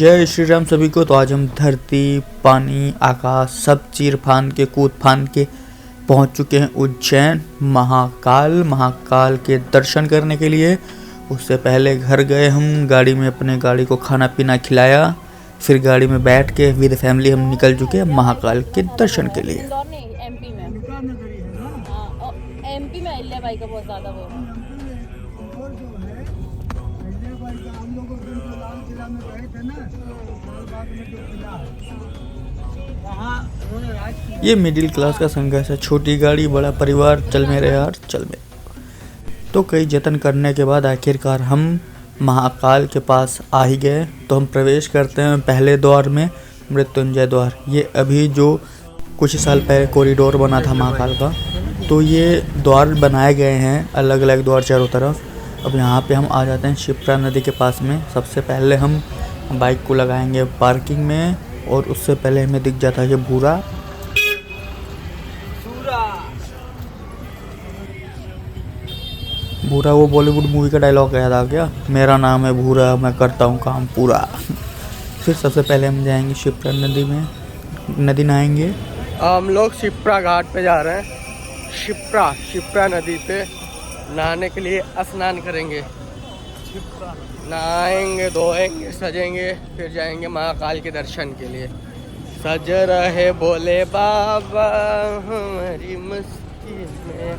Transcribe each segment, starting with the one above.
जय श्री राम सभी को। तो आज हम धरती, पानी, आकाश सब चीर फान के कूद फान के पहुंच चुके हैं उज्जैन महाकाल के दर्शन करने के लिए। उससे पहले घर गए हम, गाड़ी में अपने गाड़ी को खाना पीना खिलाया, फिर गाड़ी में बैठ के विद फैमिली हम निकल चुके हैं महाकाल के दर्शन के लिए। एमपी में अहिल्या बाई का बहुत ज़्यादा वो ये मिडिल क्लास का संघर्ष है, छोटी गाड़ी बड़ा परिवार, चल मेरे यार चल मेरे। तो कई जतन करने के बाद आखिरकार हम महाकाल के पास आ ही गए। तो हम प्रवेश करते हैं पहले द्वार में, मृत्युंजय द्वार। ये अभी जो कुछ साल पहले कॉरिडोर बना था महाकाल का, तो ये द्वार बनाए गए हैं, अलग अलग द्वार चारों तरफ। अब यहाँ पे हम आ जाते हैं शिप्रा नदी के पास में। सबसे पहले हम बाइक को लगाएंगे पार्किंग में, और उससे पहले हमें दिख जाता है ये भूरा। भूरा वो बॉलीवुड मूवी का डायलॉग याद आ गया, मेरा नाम है भूरा, मैं करता हूँ काम पूरा। फिर सबसे पहले हम जाएंगे शिप्रा नदी में, नदी नहाएंगे। हम लोग शिप्रा घाट पे जा रहे हैं। शिप्रा नदी पे नहाने के लिए स्नान करेंगे, नहाएंगे, धोएंगे, सजेंगे, फिर जाएंगे महाकाल के दर्शन के लिए। सज रहे बोले बाबा हमारी मस्ती में।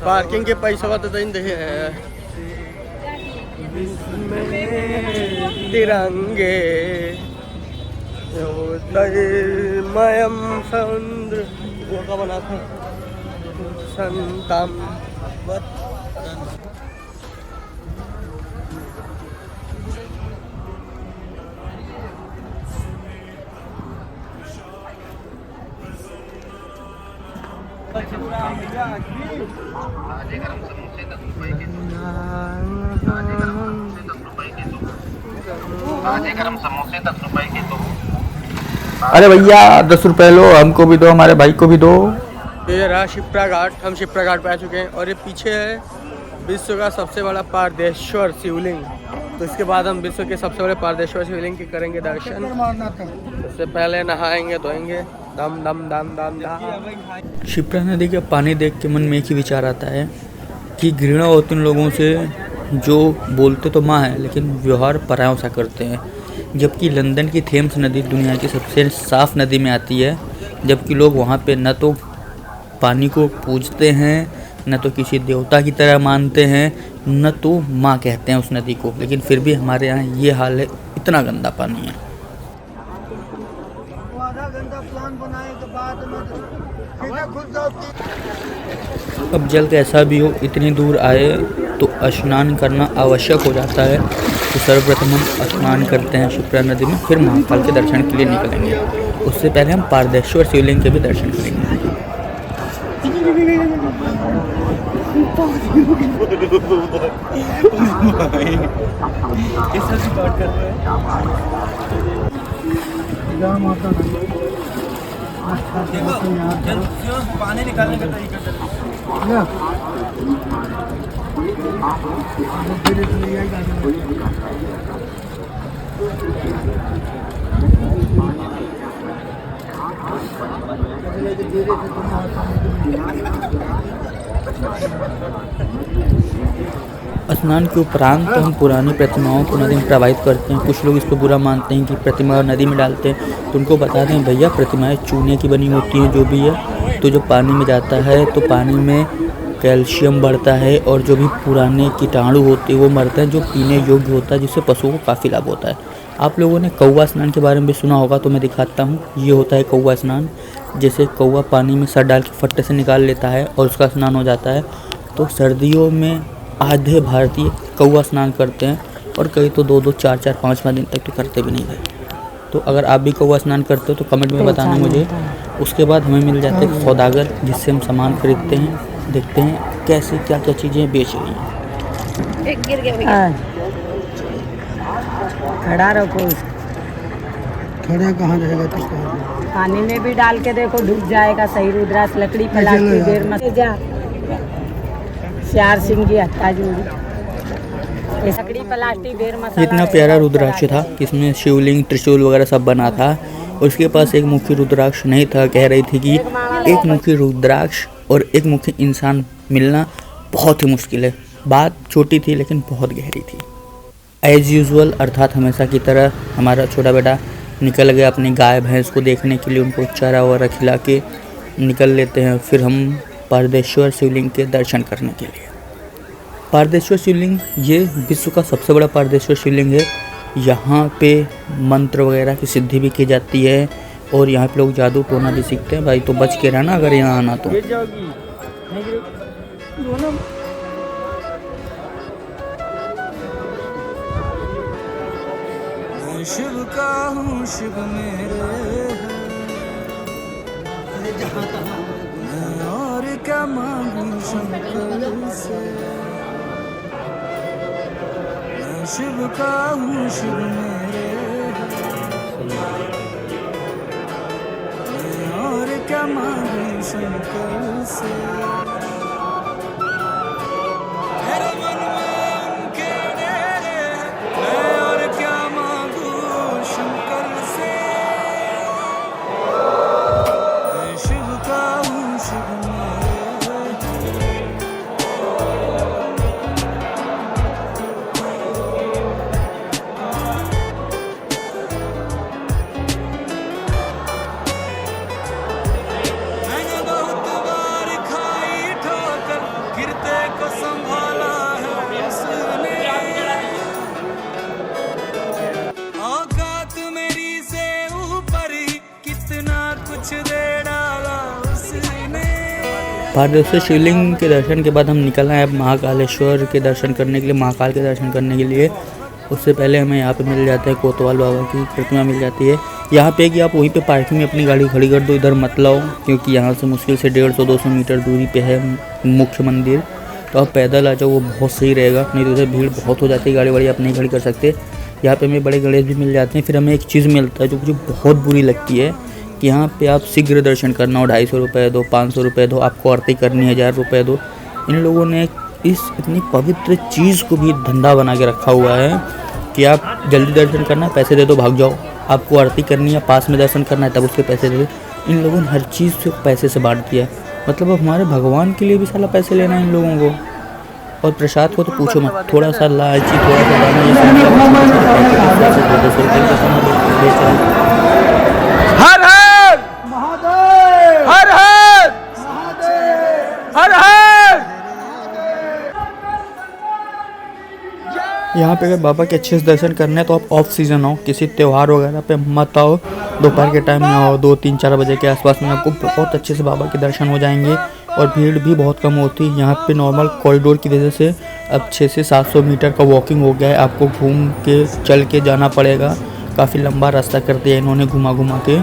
पार्किंग के पैसा तो देखे हैं। तिरंगे मयम समुद्र वो का बना था संतम। समोसे 10 रुपए के दो। अरे भैया 10 रुपए लो, हमको भी दो, हमारे भाई को भी दो। ये रहा शिप्रा घाट। हम शिप्रा घाट पे आ चुके हैं और ये पीछे है विश्व का सबसे बड़ा पारदेश्वर शिवलिंग। तो इसके बाद हम विश्व के सबसे बड़े पारदेश्वर शिवलिंग के करेंगे दर्शन। उससे पहले नहाएंगे, धोएंगे, दम दम दम दम दम। शिप्रा नदी का पानी देख के मन में एक ही विचार आता है कि घृणा होती उन लोगों से जो बोलते तो माँ है लेकिन व्यवहार परायों सा करते हैं। जबकि लंदन की थेम्स नदी दुनिया की सबसे साफ़ नदी में आती है, जबकि लोग वहाँ पे न तो पानी को पूजते हैं, न तो किसी देवता की तरह मानते हैं, न तो माँ कहते हैं उस नदी को। लेकिन फिर भी हमारे यहाँ ये हाल है, इतना गंदा पानी है। अब जल कैसा भी हो, इतनी दूर आए तो स्नान करना आवश्यक हो जाता है। तो सर्वप्रथम हम स्नान करते हैं शिप्रा नदी में, फिर महाकाल के दर्शन के लिए निकलेंगे। उससे पहले हम पारदेश्वर शिवलिंग के भी दर्शन करेंगे। पानी निकालने का तरीका स्नान के उपरांत तो हम पुरानी प्रतिमाओं को नदी में प्रवाहित करते हैं। कुछ लोग इसको बुरा मानते हैं कि प्रतिमा नदी में डालते हैं, तो उनको बता दें भैया प्रतिमाएं चूने की बनी होती हैं, जो भी है। तो जो पानी में जाता है तो पानी में कैल्शियम बढ़ता है और जो भी पुराने कीटाणु होते हैं वो मरते हैं, जो पीने योग्य होता है, जिससे पशुओं को काफ़ी लाभ होता है। आप लोगों ने कौवा स्नान के बारे में भी सुना होगा, तो मैं दिखाता हूँ। ये होता है कौवा स्नान। जैसे कौवा पानी में सर डाल के फट्टे से निकाल लेता है और उसका स्नान हो जाता है। तो सर्दियों में आधे भारतीय कौवा स्नान करते हैं, और कई तो 2-2, 4-4, 5-5 दिन तक तो करते भी नहीं है। तो अगर आप भी कौवा स्नान करते हो तो कमेंट में बताना मुझे। उसके बाद हमें मिल जाते हैं सौदागर, जिससे हम सामान खरीदते हैं, देखते हैं कैसे क्या क्या चीज़ें बेच रही हैं। एक गिर गया भैया। खड़ा रखो। खड़ा कहाँ रहेगा तो पानी में भी डाल के देखो डूब जाएगा सही रुद्राक्ष लकड़ी प्लास्टिक देर मत जा चार सिंह की हत्या जोड़ी लकड़ी प्लास्टिक देर मत इतना प्यारा रुद्राक्ष था कि इसमें शिवलिंग त्रिशूल वगैरह सब बना था। और उसके पास एक मुखी रुद्राक्ष नहीं था। कह रही थी कि एक मुखी रुद्राक्ष और एक मुखी इंसान मिलना बहुत ही मुश्किल है। बात छोटी थी लेकिन बहुत गहरी थी। एज यूजुअल अर्थात हमेशा की तरह हमारा छोटा बेटा निकल गया अपनी गाय भैंस को देखने के लिए। उनको चारा वगैरह खिला के निकल लेते हैं। फिर हम पारदेश्वर शिवलिंग के दर्शन करने के लिए। पारदेश्वर शिवलिंग ये विश्व का सबसे बड़ा पारदेश्वर शिवलिंग है। यहाँ पे मंत्र वगैरह की सिद्धि भी की जाती है और यहाँ पे लोग जादू टोना भी सीखते हैं। भाई तो बच के रहना अगर यहाँ आना तो। शिव का हूँ शिव मेरे मैं और क्या मांगू शंकर से। मैं शिव का हूँ शिव मेरे मैं और क्या मांगू शंकर से। मेरे मन में उनके डेरे मैं और क्या मांगू शंकर से। मैं शिव का हूँ शिव मेरे मैंने बहुत बार खाई ठोकर गिरते को संभाला है उसने। औकात मेरी से ऊपर ही कितना कुछ दे डाला उसने। पारदेश्वर शिवलिंग के दर्शन के बाद हम निकल आए अब महाकालेश्वर के दर्शन करने के लिए, महाकाल के दर्शन करने के लिए। उससे पहले हमें यहाँ पे मिल जाता है कोतवाल बाबा की प्रतिमा मिल जाती है। यहाँ पे कि आप वहीं पे पार्किंग में अपनी गाड़ी खड़ी कर दो, इधर मत लाओ, क्योंकि यहाँ से मुश्किल से 150-200 मीटर दूरी पे है मुख्य मंदिर। तो आप पैदल आ जाओ, वो बहुत सही रहेगा। नहीं तो उधर भीड़ बहुत हो जाती है, गाड़ी वाड़ी आप नहीं खड़ी कर सकते। यहाँ पे हमें बड़े गणेश भी मिल जाते हैं। फिर हमें एक चीज़ मिलता है जो मुझे बहुत बुरी लगती है कि यहाँ पे आप शीघ्र दर्शन करना हो 250 रुपये दो, 500 रुपये दो, आपको आरती करनी है 1000 रुपये दो। इन लोगों ने इस इतनी पवित्र चीज़ को भी धंधा बना के रखा हुआ है कि आप जल्दी दर्शन करना है पैसे दे दो भाग जाओ, आपको आरती करनी है पास में दर्शन करना है तब उसके पैसे दे दो। इन लोगों ने हर चीज़ से पैसे से बांट दिया। मतलब अब हमारे भगवान के लिए भी साला पैसे लेना है इन लोगों को। और प्रसाद को तो पूछो मत, थोड़ा सा लालची थोड़ा सा दाना ये हर हर महादेव, हर हर महादेव, हर हर। यहाँ पे अगर बाबा के अच्छे से दर्शन करने हैं तो आप ऑफ सीजन आओ, किसी त्यौहार वगैरह पे मत आओ। दोपहर के टाइम में आओ, 2-3-4 बजे के आसपास में आपको बहुत अच्छे से बाबा के दर्शन हो जाएंगे और भीड़ भी बहुत कम होती है। यहाँ पे नॉर्मल कॉरिडोर की वजह से अब 600 से 700 मीटर का वॉकिंग हो गया है। आपको घूम के चल के जाना पड़ेगा, काफ़ी लंबा रास्ता कर दिया इन्होंने घुमा घुमा के।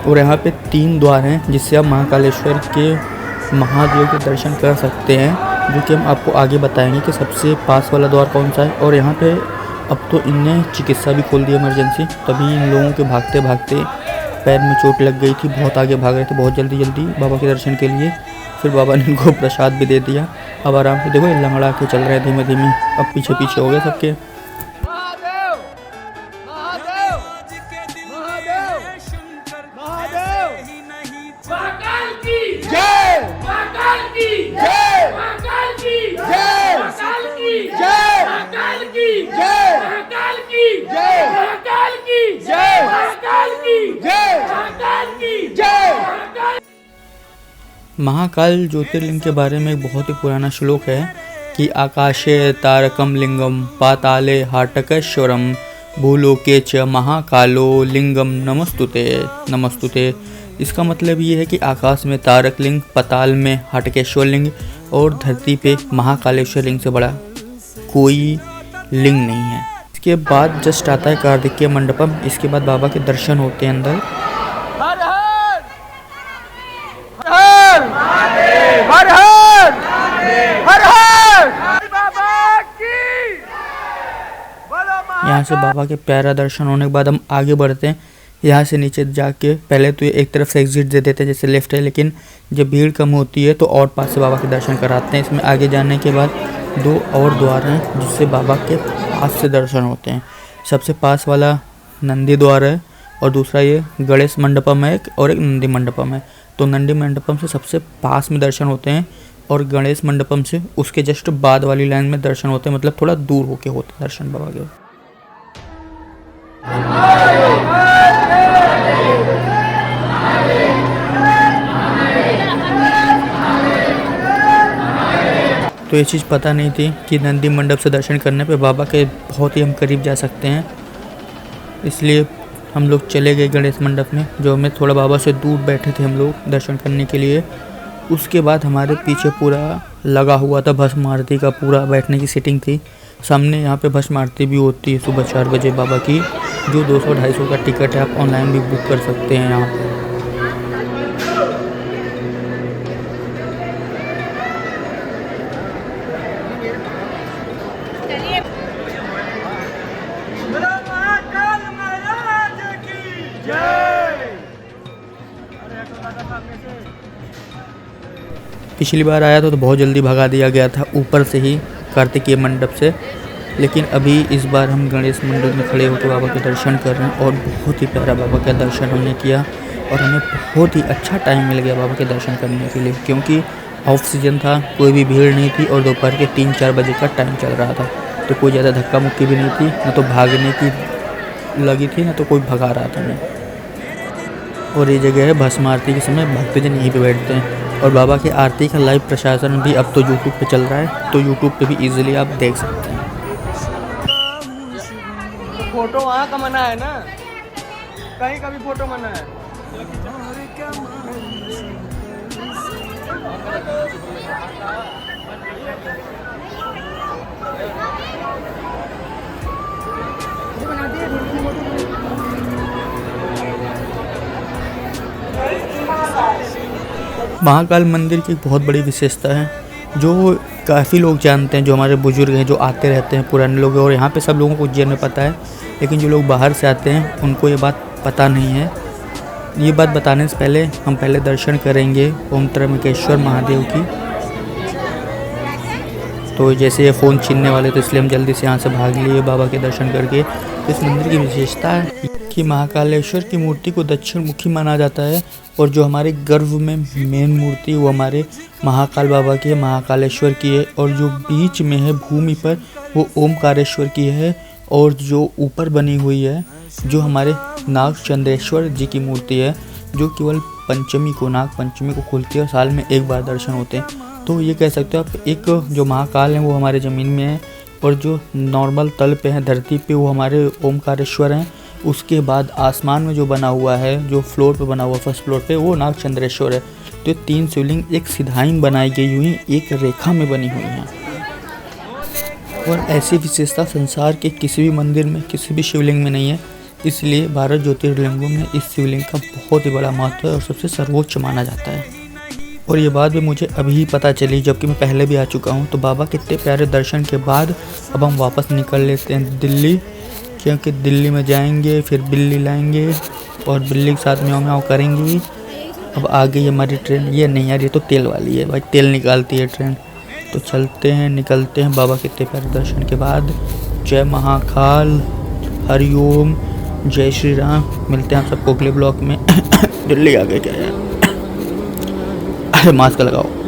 और यहाँ पे 3 द्वार हैं जिससे आप महाकालेश्वर के महादेव के दर्शन कर सकते हैं, जो कि हम आपको आगे बताएंगे कि सबसे पास वाला द्वार कौन सा है। और यहाँ पे अब तो इनने चिकित्सा भी खोल दी इमरजेंसी, तभी इन लोगों के भागते भागते पैर में चोट लग गई थी, बहुत आगे भाग रहे थे बहुत जल्दी जल्दी बाबा के दर्शन के लिए। फिर बाबा ने इनको प्रसाद भी दे दिया। अब आराम से देखो लंगड़ा के चल रहे हैं धीमे धीमे, अब पीछे पीछे हो गए सबके। महाकाल ज्योतिर्लिंग के बारे में एक बहुत ही पुराना श्लोक है कि आकाशे तारकम लिंगम पाताले हाटकेश्वरम भूलोके च महाकालो लिंगम नमस्तुते नमस्तुते। इसका मतलब ये है कि आकाश में तारक लिंग, पाताल में हाटकेश्वर लिंग और धरती पे महाकालेश्वर लिंग से बड़ा कोई लिंग नहीं है। इसके बाद जस्ट आता है कार्तिकेय मंडपम। इसके बाद बाबा के दर्शन होते हैं अंदर। हर हर हर हर बाबा की। यहाँ से बाबा के प्यारा दर्शन होने के बाद हम आगे बढ़ते हैं यहाँ से नीचे जाके पहले तो ये एक तरफ से एग्जिट दे देते हैं जैसे लेफ्ट है, लेकिन जब भीड़ कम होती है तो और पास से बाबा के दर्शन कराते हैं। इसमें आगे जाने के बाद 2 और द्वार हैं जिससे बाबा के पास से दर्शन होते हैं। सबसे पास वाला नंदी द्वार है और दूसरा ये गणेश मंडपम है और एक नंदी मंडपम है। तो नंदी मंडपम से सबसे पास में दर्शन होते हैं और गणेश मंडपम से उसके जस्ट बाद वाली लाइन में दर्शन होते हैं, मतलब थोड़ा दूर होके होते हैं दर्शन बाबा के। तो ये चीज़ पता नहीं थी कि नंदी मंडप से दर्शन करने पे बाबा के बहुत ही हम करीब जा सकते हैं, इसलिए हम लोग चले गए गणेश मंडप में, जो हमें थोड़ा बाबा से दूर बैठे थे हम लोग दर्शन करने के लिए। उसके बाद हमारे पीछे पूरा लगा हुआ था भस्म आरती का, पूरा बैठने की सीटिंग थी। सामने यहाँ पे भस्म आरती भी होती है सुबह 4 बजे बाबा की, जो 200-250 का टिकट है, आप ऑनलाइन भी बुक कर सकते हैं यहाँ पर। पिछली बार आया था तो बहुत जल्दी भगा दिया गया था ऊपर से ही कार्तिकेय मंडप से, लेकिन अभी इस बार हम गणेश मंडप में खड़े होकर बाबा के दर्शन कर रहे हैं और बहुत ही प्यारा बाबा का दर्शन हमने किया और हमें बहुत ही अच्छा टाइम मिल गया बाबा के दर्शन करने के लिए, क्योंकि ऑफ सीजन था, कोई भी भीड़ नहीं थी और दोपहर के 3-4 बजे का टाइम चल रहा था, तो कोई ज़्यादा धक्का मुक्की भी नहीं थी, ना तो भागने की लगी थी ना तो कोई भगा रहा था हमें। और ये जगह है भस्म आरती के समय भक्तजन यहीं पे बैठते हैं और बाबा की आरती का लाइव प्रशासन भी अब तो यूट्यूब पे चल रहा है, तो यूट्यूब पे भी इजीली आप देख सकते हैं। फोटो वहाँ का मना है ना, कहीं का भी फोटो मना है। महाकाल मंदिर की एक बहुत बड़ी विशेषता है जो काफ़ी लोग जानते हैं, जो हमारे बुजुर्ग हैं जो आते रहते हैं, पुराने लोग, और यहाँ पे सब लोगों को उज्जैन में पता है, लेकिन जो लोग बाहर से आते हैं उनको ये बात पता नहीं है। ये बात बताने से पहले हम पहले दर्शन करेंगे ओम त्र्यंबकेश्वर महादेव की। तो जैसे ये फ़ोन छीनने वाले तो इसलिए हम जल्दी से यहाँ से भाग लिए बाबा के दर्शन करके। इस मंदिर की विशेषता है कि महाकालेश्वर की मूर्ति को दक्षिण मुखी माना जाता है और जो हमारे गर्भ में मेन मूर्ति वो हमारे महाकाल बाबा की है, महाकालेश्वर की है, और जो बीच में है भूमि पर वो ओमकारेश्वर की है, और जो ऊपर बनी हुई है जो हमारे नागचंद्रेश्वर जी की मूर्ति है, जो केवल पंचमी को, नाग पंचमी को खुलती है और साल में एक बार दर्शन होते हैं। तो ये कह सकते हो आप, एक जो महाकाल है वो हमारे ज़मीन में है और जो नॉर्मल तल पे है धरती पे वो हमारे ओमकारेश्वर हैं। उसके बाद आसमान में जो बना हुआ है, जो फ्लोर पे बना हुआ फर्स्ट फ्लोर पे, वो नागचंद्रेश्वर है। तो 3 शिवलिंग एक सिधाई बनाई गई हुई, एक रेखा में बनी हुई हैं। और ऐसी विशेषता संसार के किसी भी मंदिर में, किसी भी शिवलिंग में नहीं है, इसलिए 12 ज्योतिर्लिंगों में इस शिवलिंग का बहुत ही बड़ा महत्व है और सबसे सर्वोच्च माना जाता है। और ये बात भी मुझे अभी पता चली, जबकि मैं पहले भी आ चुका हूँ। तो बाबा के इतने प्यारे दर्शन के बाद अब हम वापस निकल लेते हैं दिल्ली, क्योंकि दिल्ली में जाएंगे, फिर बिल्ली लाएंगे और बिल्ली के साथ म्याऊं म्याऊं करेंगी। अब आ गई हमारी ट्रेन। ये नहीं यार, ये तो तेल वाली है भाई, तेल निकालती है ट्रेन। तो चलते हैं, निकलते हैं बाबा के इतने प्यारे दर्शन के बाद। जय महाकाल, हरिओम, जय श्री राम। मिलते हैं आप सबको अगले ब्लॉग में। दिल्ली आ गए क्या यार, अरे मास्क लगाओ।